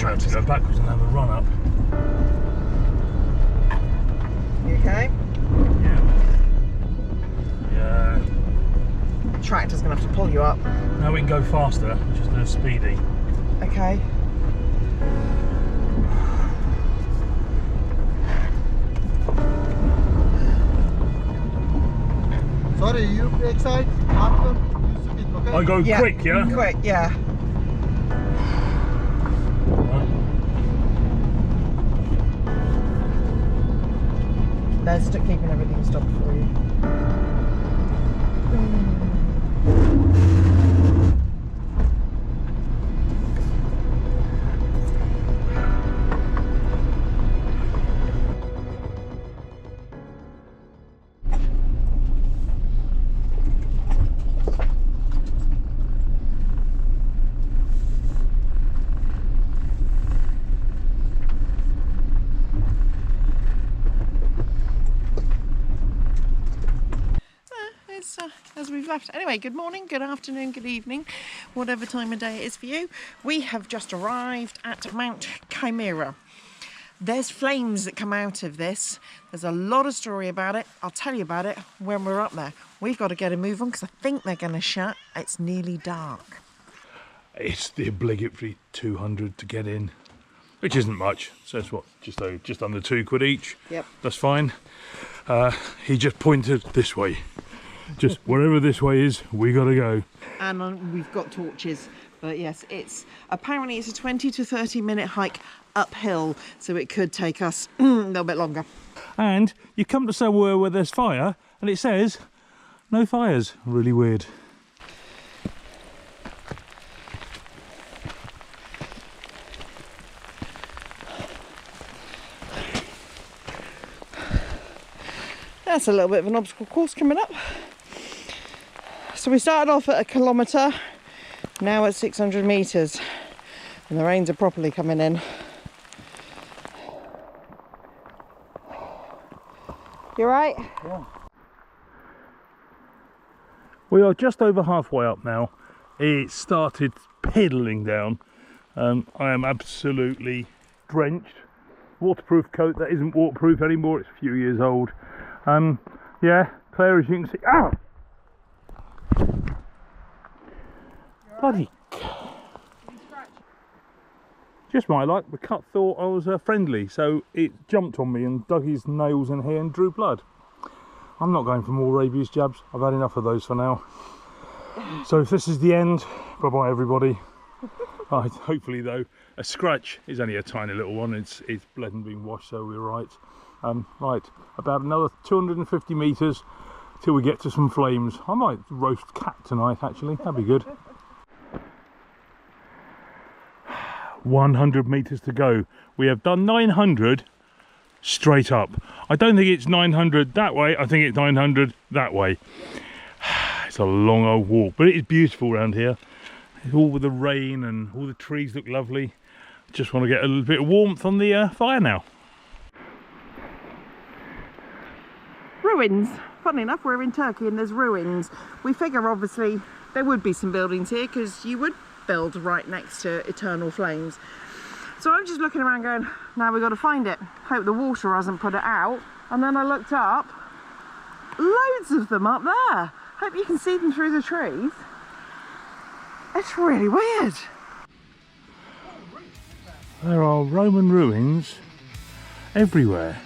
have to go backwards and have a run up. You okay? Yeah. The tractor's going to have to pull you up. Now we can go faster, just do a speedy. Okay. Sorry, you brake side, after you speed, okay? I go quick, yeah? Quick, yeah. They're keeping everything stopped for you. As we've left. Anyway, good morning, good afternoon, good evening, whatever time of day it is for you. We have just arrived at Mount Chimera. There's flames that come out of this. There's a lot of story about it. I'll tell you about it when we're up there. We've got to get a move on because I think they're going to shut. It's nearly dark. It's the obligatory 200 to get in, which isn't much. So it's what, just under £2 each. Yep. That's fine. He just pointed this way. Just wherever this way is, we got to go. And we've got torches. But yes, apparently it's a 20 to 30 minute hike uphill, so it could take us a little bit longer. And you come to somewhere where there's fire, and it says no fires. Really weird. That's a little bit of an obstacle course coming up. So we started off at 1 kilometre, now at 600 metres, and the rains are properly coming in. You right? Yeah. We are just over halfway up now. It started piddling down. I am absolutely drenched. Waterproof coat that isn't waterproof anymore, it's a few years old. Yeah, Claire, as you can see, ow! Bloody. Just my luck, the cut thought I was friendly, so it jumped on me and dug his nails in here and drew blood. I'm not going for more rabies jabs, I've had enough of those for now. So if this is the end, bye bye everybody. Hopefully though, a scratch is only a tiny little one, it's bled and been washed, so we're right. Right, about another 250 metres till we get to some flames. I might roast cat tonight actually, that'd be good. 100 metres to go. We have done 900 straight up. I don't think it's 900 that way, I think it's 900 that way. It's a long old walk, but it is beautiful around here. It's all with the rain and all the trees look lovely. Just want to get a little bit of warmth on the fire now. Ruins. Funny enough, we're in Turkey and there's ruins. We figure obviously there would be some buildings here because you would build right next to eternal flames. So I'm just looking around going, now we've got to find it. Hope the water hasn't put it out. And then I looked up, loads of them up there. Hope you can see them through the trees. It's really weird. There are Roman ruins everywhere.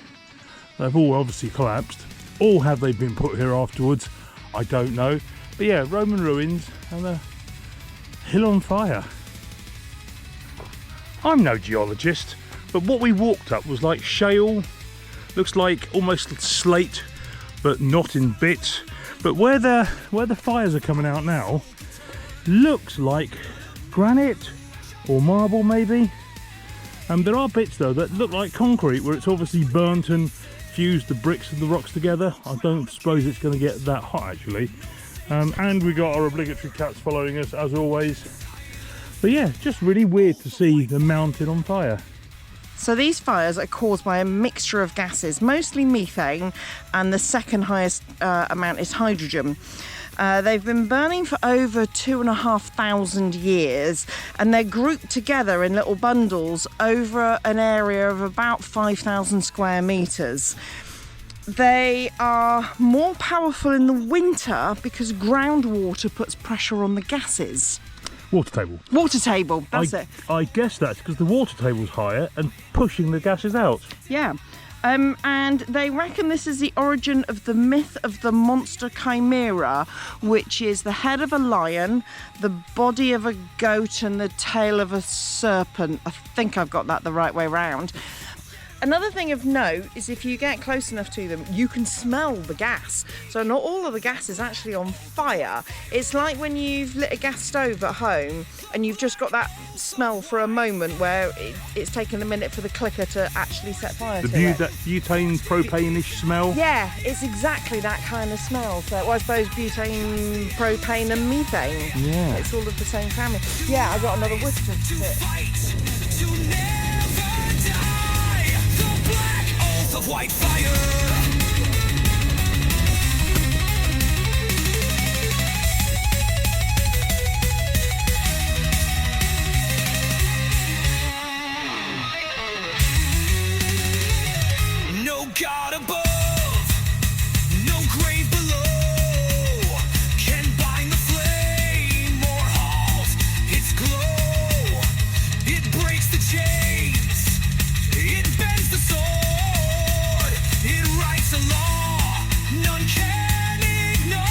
They've all obviously collapsed. Or have they been put here afterwards? I don't know. But yeah, Roman ruins and a hill on fire. I'm no geologist, but what we walked up was like shale. Looks like almost slate, but not in bits. But where the fires are coming out now, looks like granite or marble maybe. There are bits though that look like concrete where it's obviously burnt and fused the bricks and the rocks together. I don't suppose it's going to get that hot actually. And we got our obligatory cats following us as always. But yeah, just really weird to see the mountain on fire. So these fires are caused by a mixture of gases, mostly methane, and the second highest amount is hydrogen. They've been burning for over 2,500 years, and they're grouped together in little bundles over an area of about 5,000 square metres. They are more powerful in the winter because groundwater puts pressure on the gases. Water table. Water table, that's it. I guess that's because the water table's higher and pushing the gases out. Yeah. And they reckon this is the origin of the myth of the monster chimera, which is the head of a lion, the body of a goat and the tail of a serpent. I think I've got that the right way round. Another thing of note is if you get close enough to them, you can smell the gas. So not all of the gas is actually on fire. It's like when you've lit a gas stove at home and you've just got that smell for a moment where it's taken a minute for the clicker to actually set fire to it. The butane, propane-ish smell? Yeah, it's exactly that kind of smell. So, well, I suppose butane, propane and methane. Yeah. It's all of the same family. Yeah, I got another whiff of it. Of white fire. No God above, no grave below can bind the flame or halt its glow. It breaks the chains, it bends the soul. It writes a law none can ignore.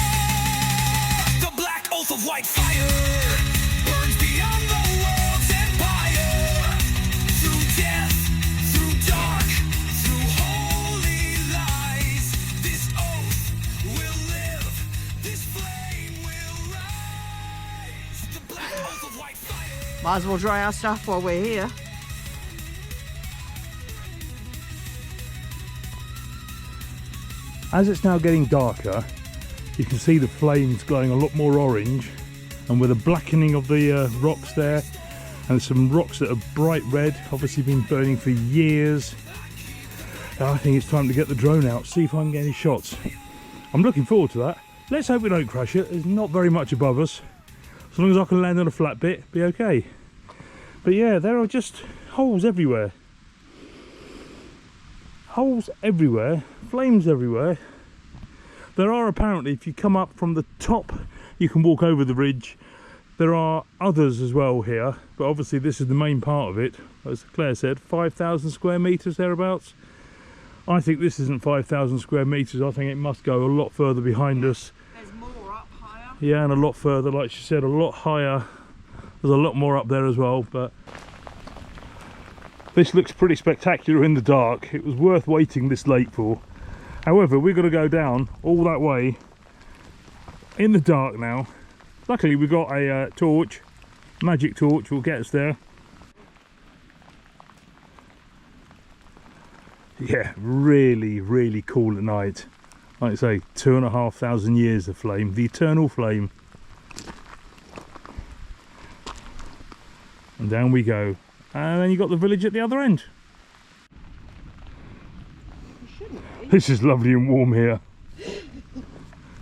The black oath of white fire burns beyond the world's empire. Through death, through dark, through holy lies, this oath will live, this flame will rise. The black oath of white fire. Might as well dry our stuff while we're here. As it's now getting darker, you can see the flames glowing a lot more orange, and with a blackening of the rocks there, and some rocks that are bright red, obviously been burning for years. I think it's time to get the drone out, see if I can get any shots. I'm looking forward to that. Let's hope we don't crash it. There's not very much above us. As long as I can land on a flat bit, be okay. But yeah, there are just holes everywhere. Holes everywhere, flames everywhere. There are apparently, if you come up from the top, you can walk over the ridge. There are others as well here, but obviously this is the main part of it. As Claire said, 5,000 square metres thereabouts. I think this isn't 5,000 square metres. I think it must go a lot further behind us. There's more up higher. Yeah, and a lot further, like she said, a lot higher. There's a lot more up there as well, but this looks pretty spectacular in the dark. It was worth waiting this late for. However, we've got to go down all that way in the dark now. Luckily, we've got a torch, magic torch, will get us there. Yeah, really, really cool at night. Like I say, 2,500 years of flame, the eternal flame. And down we go. And then you got the village at the other end. This is lovely and warm here.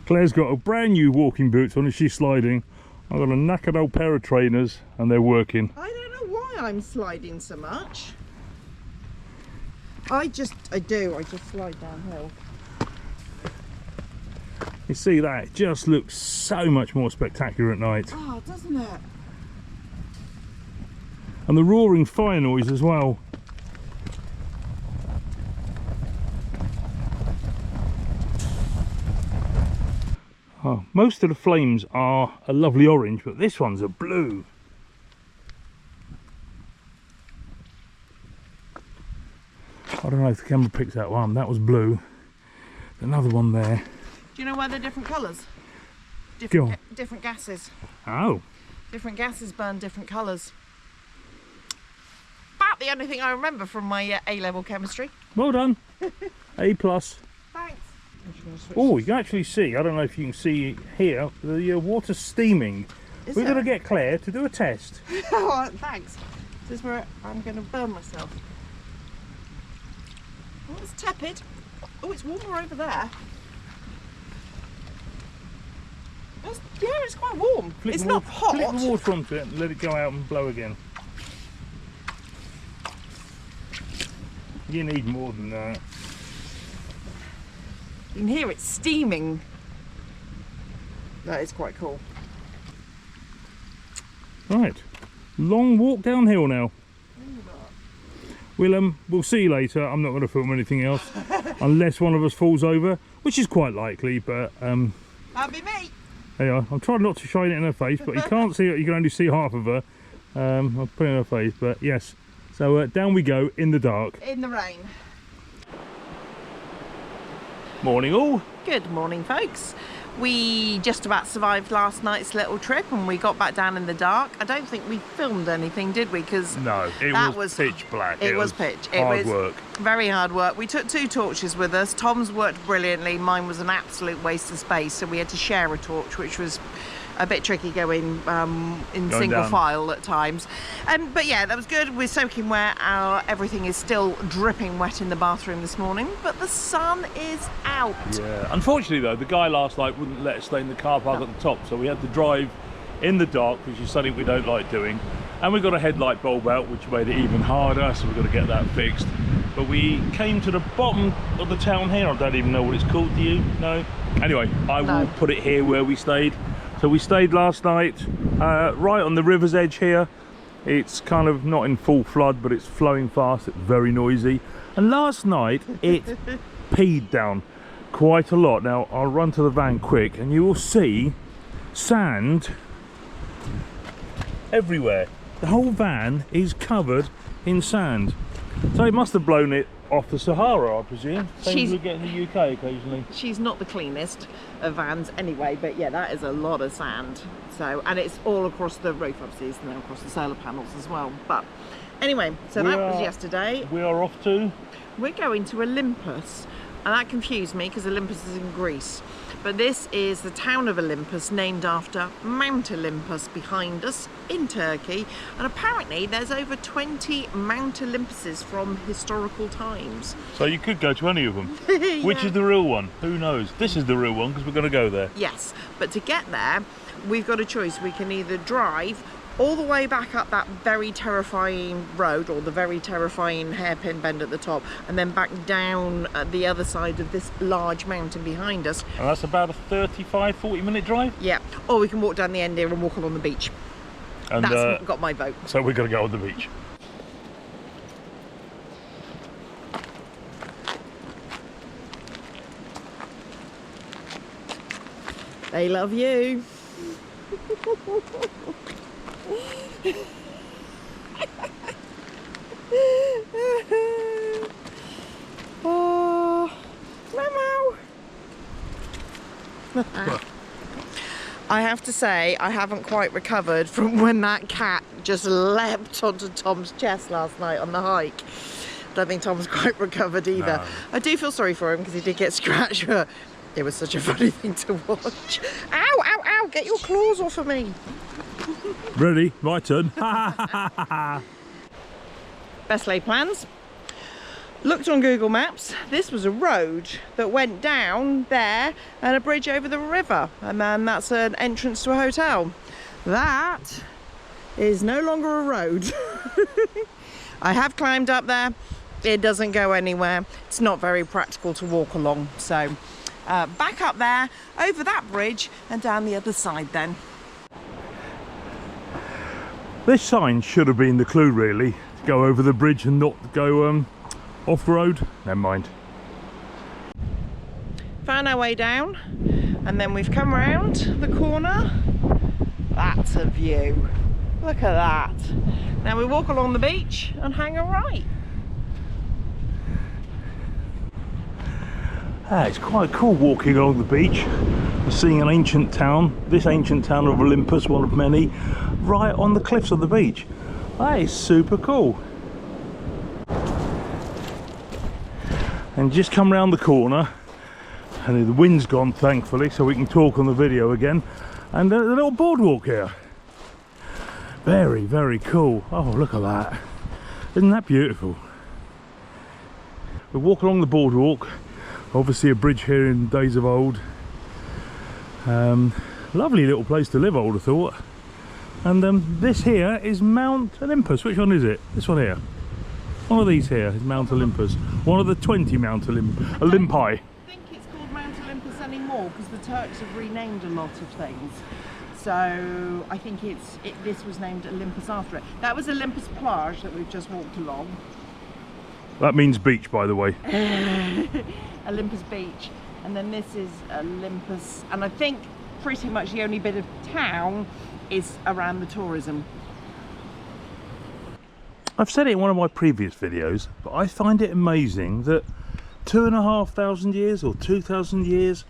Claire's got a brand new walking boots on as she's sliding. I've got a knackered old pair of trainers and they're working. I don't know why I'm sliding so much. I just slide downhill. You see that? It just looks so much more spectacular at night. Oh, doesn't it? And the roaring fire noise as well. Oh, most of the flames are a lovely orange, but this one's a blue. I don't know if the camera picks that one. That was blue. Another one there. Do you know why they're different colours? Go on. Different gases. Oh. Different gases burn different colours. About the only thing I remember from my A-level chemistry. Well done. A+. Thanks. Oh, you can actually see, I don't know if you can see here, the water steaming. We're going to get Claire to do a test. Oh, thanks. This is where I'm going to burn myself. Oh, it's tepid. Oh, it's warmer over there. Yeah, it's quite warm. Flick It's the not water- hot. Flick the water onto it and let it go out and blow again. You need more than that. You can hear it steaming. That is quite cool. Right, long walk downhill now. We'll see you later. I'm not going to film anything else unless one of us falls over, which is quite likely. But That'll be me. there you are. I'm trying not to shine it in her face, but you can't see it. You can only see half of her. I'll put it in her face, but yes. So down we go in the dark. In the rain. Morning all. Good morning, folks. We just about survived last night's little trip and we got back down in the dark. I don't think we filmed anything, did we? Because No, it was pitch black. It was pitch. It hard was work. very hard work. We took 2 torches with us. Tom's worked brilliantly. Mine was an absolute waste of space, so we had to share a torch, which was a bit tricky going single down. file at times. But yeah, that was good. We're soaking wet. Everything is still dripping wet in the bathroom this morning, but the sun is out. Yeah. Unfortunately though, the guy last night wouldn't let us stay in the car park at the top, so we had to drive in the dark, which is something we don't like doing. And we got a headlight bulb out, which made it even harder, so we've got to get that fixed. But we came to the bottom of the town here. I don't even know what it's called, do you? No? Anyway, I will put it here where we stayed. So we stayed last night right on the river's edge here. It's kind of not in full flood, but it's flowing fast. It's very noisy. And last night it peed down quite a lot. Now I'll run to the van quick and you will see sand everywhere. The whole van is covered in sand. So it must have blown it off the Sahara, I presume. Same as we get in the UK occasionally. She's not the cleanest of vans anyway, but yeah, that is a lot of sand. So, and it's all across the roof, obviously, and then across the solar panels as well. But anyway, so that was yesterday. We are off to? We're going to Olympus, and that confused me because Olympus is in Greece. But this is the town of Olympus, named after Mount Olympus behind us in Turkey. And apparently there's over 20 Mount Olympuses from historical times. So you could go to any of them. Yeah. Which is the real one? Who knows? This is the real one because we're going to go there. Yes, but to get there, we've got a choice. We can either drive all the way back up that very terrifying road, or the very terrifying hairpin bend at the top, and then back down at the other side of this large mountain behind us. And that's about a 35-40 minute drive. Yeah, or we can walk down the end here and walk along the beach. And That's got my vote. so we're going to go on the beach. They love you. Oh, Mamo. I have to say, I haven't quite recovered from when that cat just leapt onto Tom's chest last night on the hike. Don't think Tom's quite recovered either. No. I do feel sorry for him because he did get scratched, but it was such a funny thing to watch. Ow, ow, ow, get your claws off of me. Ready? My turn. Best laid plans. Looked on Google Maps, this was a road that went down there and a bridge over the river, and then that's an entrance to a hotel. That is no longer a road. I have climbed up there, it doesn't go anywhere, it's not very practical to walk along, so back up there, over that bridge and down the other side then. This sign should have been the clue really, to go over the bridge and not go off-road. Never mind. Found our way down and then we've come around the corner. That's a view. Look at that. Now we walk along the beach and hang a right. It's quite cool walking along the beach and seeing an ancient town, this ancient town of Olympus, one of many, right on the cliffs of the beach. That is super cool. And just come round the corner, and the wind's gone thankfully, so we can talk on the video again, and a little boardwalk here. Very, very cool. Oh, look at that. Isn't that beautiful? We walk along the boardwalk, obviously a bridge here in days of old. Lovely little place to live, I would have thought. And this here is Mount Olympus. Which one is it? This one here. One of these here is Mount Olympus. One of the 20 Mount Olympi. I think it's called Mount Olympus anymore because the Turks have renamed a lot of things. So I think this was named Olympus after it. That was Olympus Plage that we've just walked along. That means beach, by the way. Olympus Beach. And then this is Olympus. And I think pretty much the only bit of town is around the tourism. I've said it in one of my previous videos, but I find it amazing that 2,500 years or 2,000 years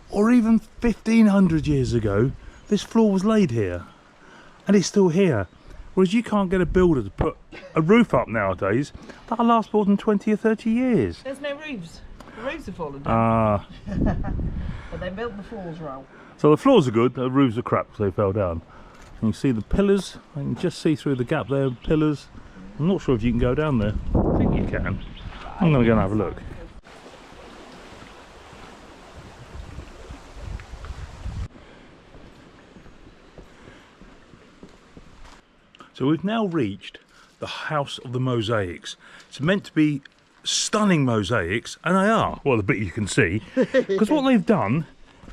or even 1,500 years ago, this floor was laid here and it's still here. Whereas you can't get a builder to put a roof up nowadays that'll last more than 20 or 30 years. There's no roofs. The roofs have fallen down. But they built the floors wrong. So the floors are good, the roofs are crap because they fell down. And you see the pillars, I can just see through the gap there, pillars. I'm not sure if you can go down there. I think you can. I'm going to go and have a look. So we've now reached the House of the Mosaics. It's meant to be stunning mosaics, and they are, well, the bit you can see, because what they've done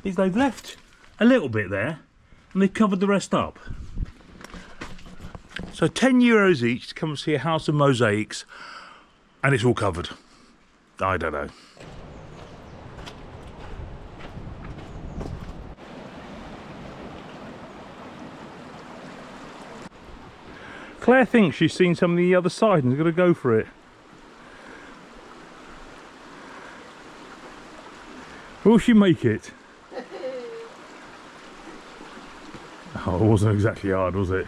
is they've left a little bit there and they've covered the rest up. So €10 each to come and see a House of Mosaics, and it's all covered. I don't know. Claire thinks she's seen some on the other side and is going to go for it. Will she make it? Oh, it wasn't exactly hard, was it?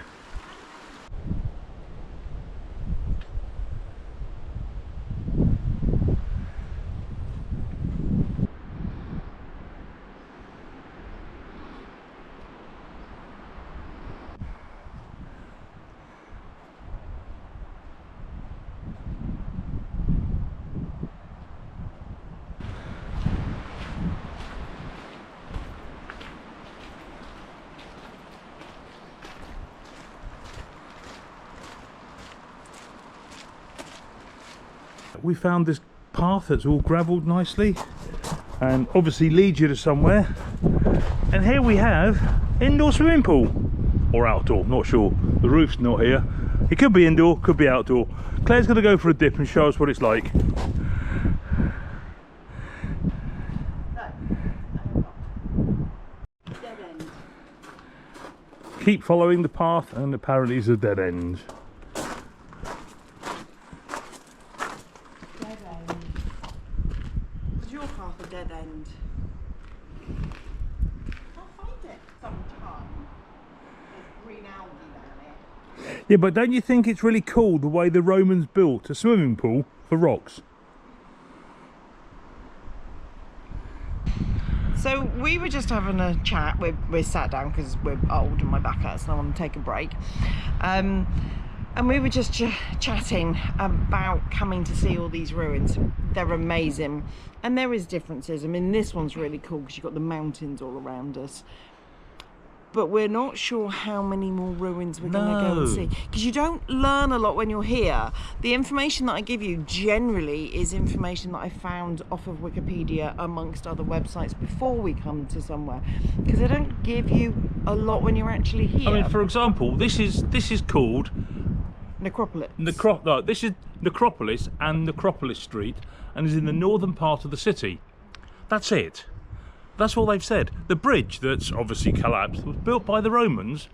We found this path that's all gravelled nicely and obviously leads you to somewhere, and here we have indoor swimming pool or outdoor, not sure, the roof's not here. It could be indoor, could be outdoor. Claire's going to go for a dip and show us what it's like. Dead end. Keep following the path, and apparently it's a dead end. Dead end. I'll find it sometime. There's green algae down here. Yeah, but don't you think it's really cool the way the Romans built a swimming pool for rocks? So we were just having a chat. We're sat down because we're old and my back hurts and I want to take a break. And we were just chatting about coming to see all these ruins. They're amazing. And there is differences. I mean, this one's really cool because you've got the mountains all around us. But we're not sure how many more ruins we're going to go and see. Because you don't learn a lot when you're here. The information that I give you generally is information that I found off of Wikipedia amongst other websites before we come to somewhere. Because they don't give you a lot when you're actually here. I mean, for example, this is called Necropolis. No, this is Necropolis and Necropolis Street, and is in the northern part of the city. That's it. That's all they've said. The bridge that's obviously collapsed was built by the Romans,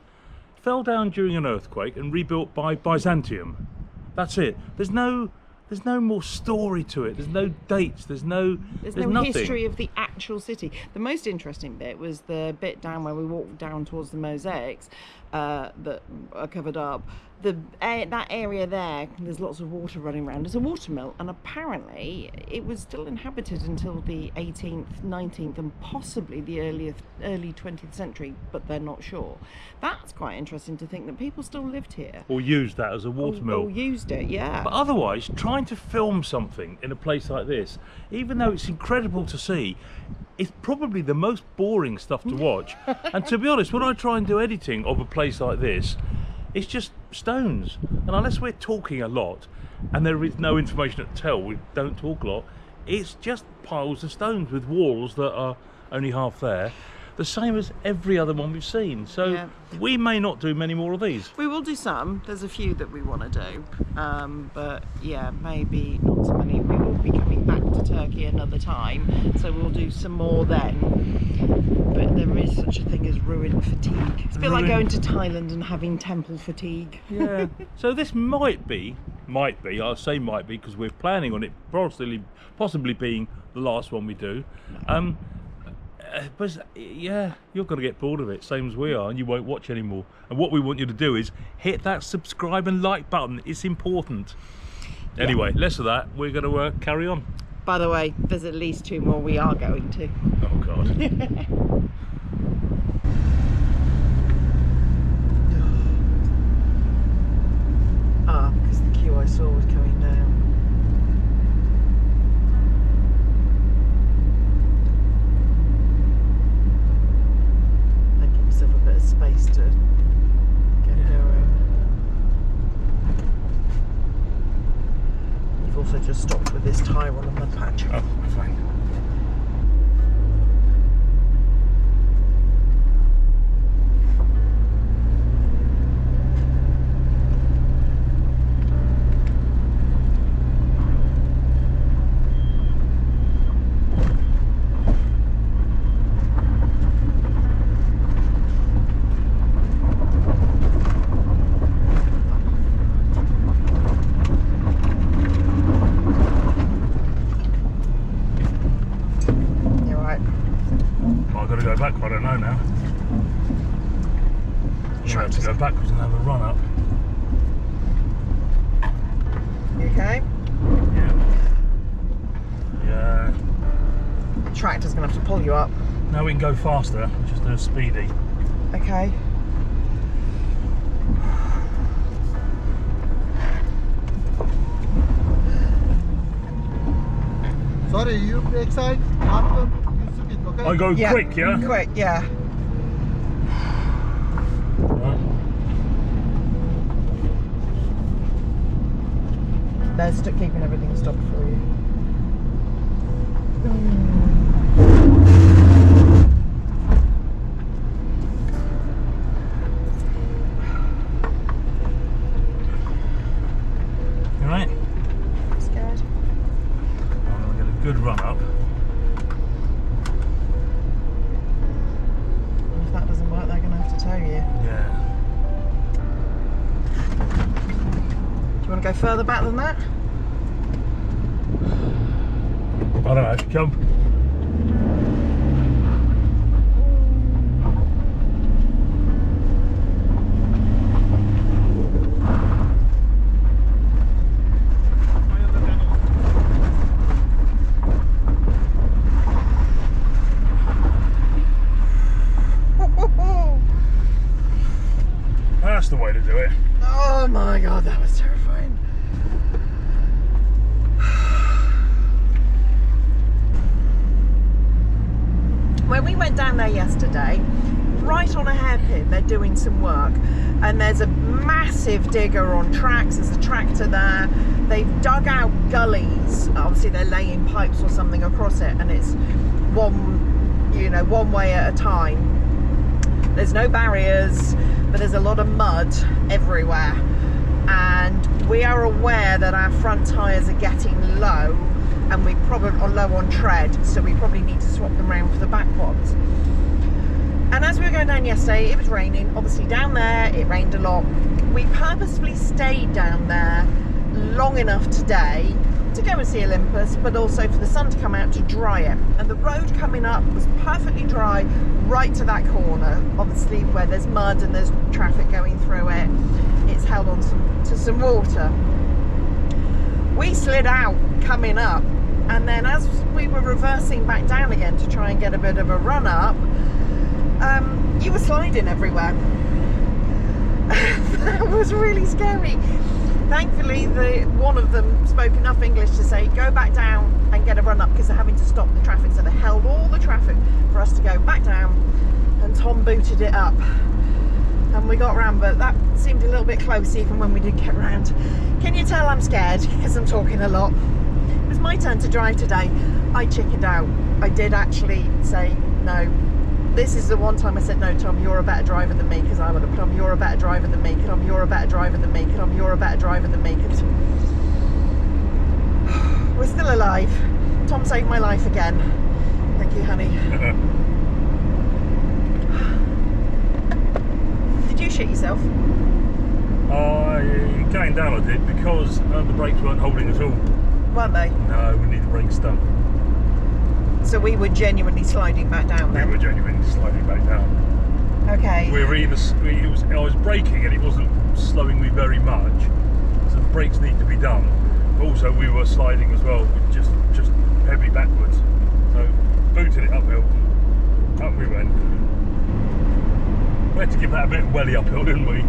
fell down during an earthquake, and rebuilt by Byzantium. That's it. There's no more story to it. There's no dates. There's no nothing. History of the actual city. The most interesting bit was the bit down where we walked down towards the mosaics that are covered up. That area there, there's lots of water running around. It's a water mill, and apparently it was still inhabited until the 18th, 19th, and possibly the early 20th century, but they're not sure. That's quite interesting to think that people still lived here. Or used that as a water mill. Or used it, yeah. But otherwise, trying to film something in a place like this, even though it's incredible to see, it's probably the most boring stuff to watch. And to be honest, when I try and do editing of a place like this, it's just stones. And unless we're talking a lot and there is no information to tell, we don't talk a lot, it's just piles of stones with walls that are only half there. The same as every other one we've seen. So Yeah. we may not do many more of these. We will do some. There's a few that we want to do, but yeah, maybe not so many. We will be coming back to Turkey another time, so we'll do some more then. But there is such a thing as ruin fatigue. It's a bit like going to Thailand and having temple fatigue. Yeah. So this might be, I'll say might be because we're planning on it possibly being the last one we do. But yeah, you're going to get bored of it, same as we are, and you won't watch anymore. And what we want you to do is hit that subscribe and like button. It's important. Anyway, less of that. We're going to carry on. By the way, there's at least 2 more we are going to. Oh God. Because the queue I saw was coming down. Give yourself a bit of space to get going. You've also just stopped with this tyre on the mud patch. Oh, fine. I don't know now. We'll have to go backwards and have a run up. You okay? Yeah. Tractor's gonna have to pull you up. Now we can go faster, just do a speedy. Okay. Sorry, you brake side, after you speed, okay? I go quick, yeah? Quick, yeah. Right. They're keeping everything stopped for you. You right? Scared? I'm going to get a good run up. If that doesn't work, they're going to have to tow you. Yeah. Do you want to go further back than that? I don't know, jump. That's the way to do it. Oh my god, that was terrifying. When we went down there yesterday, right on a hairpin, they're doing some work, and there's a massive digger on tracks. There's a tractor there. They've dug out gullies. Obviously, they're laying pipes or something across it, and it's one way at a time. There's no barriers, but there's a lot of mud everywhere, and we are aware that our front tyres are getting low, and we probably are low on tread, so we probably need to swap them around for the back ones. And as we were going down yesterday, it was raining. Obviously down there it rained a lot. We purposefully stayed down there long enough today to go and see Olympus, but also for the sun to come out to dry it. And the road coming up was perfectly dry right to that corner, obviously where there's mud and there's traffic going through it. It's held on to some water. We slid out coming up, and then as we were reversing back down again to try and get a bit of a run up, you were sliding everywhere. That was really scary. Thankfully the one of them spoke enough English to say, go back down and get a run up, because they're having to stop the traffic. So they held all the traffic for us to go back down, and Tom booted it up. And we got round, but that seemed a little bit close even when we did get round. Can you tell I'm scared because I'm talking a lot? It was my turn to drive today. I chickened out. I did actually say no. This is the one time I said, no, Tom, you're a better driver than me, because I would have, Tom, you're a better driver than me, Tom, you're a better driver than me, Tom, you're a better driver than me. We're still alive. Tom saved my life again. Thank you, honey. Did you shit yourself? Going down I did, because the brakes weren't holding at all. Weren't they? No, we need the brakes done. So we were genuinely sliding back down then? We were genuinely sliding back down. Okay. We were either, I was braking and it wasn't slowing me very much, so the brakes need to be done. But also we were sliding as well, just heavy backwards. So booted it uphill, up we went. We had to give that a bit of welly uphill, didn't we?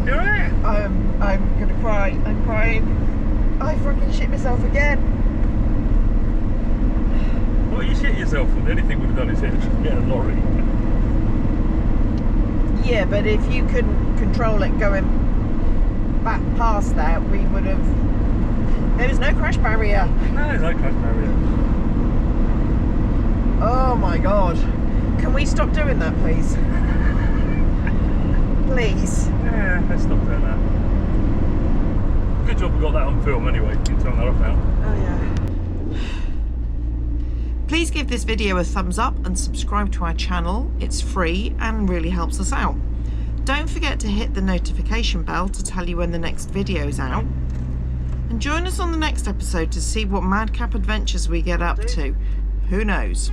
You alright? I'm gonna cry. I'm crying. I fucking shit myself again. Well, you shit yourself on. The only thing we'd have done is hit a lorry. Yeah, but if you couldn't control it going back past that, we would have... There was no crash barrier. No, no crash barrier. Oh my god. Can we stop doing that, please? Please. Yeah, let's stop doing that. Good job we got that on film anyway. You can turn that off now. Oh yeah. Please give this video a thumbs up and subscribe to our channel. It's free and really helps us out. Don't forget to hit the notification bell to tell you when the next video is out. And join us on the next episode to see what madcap adventures we get up to. Who knows?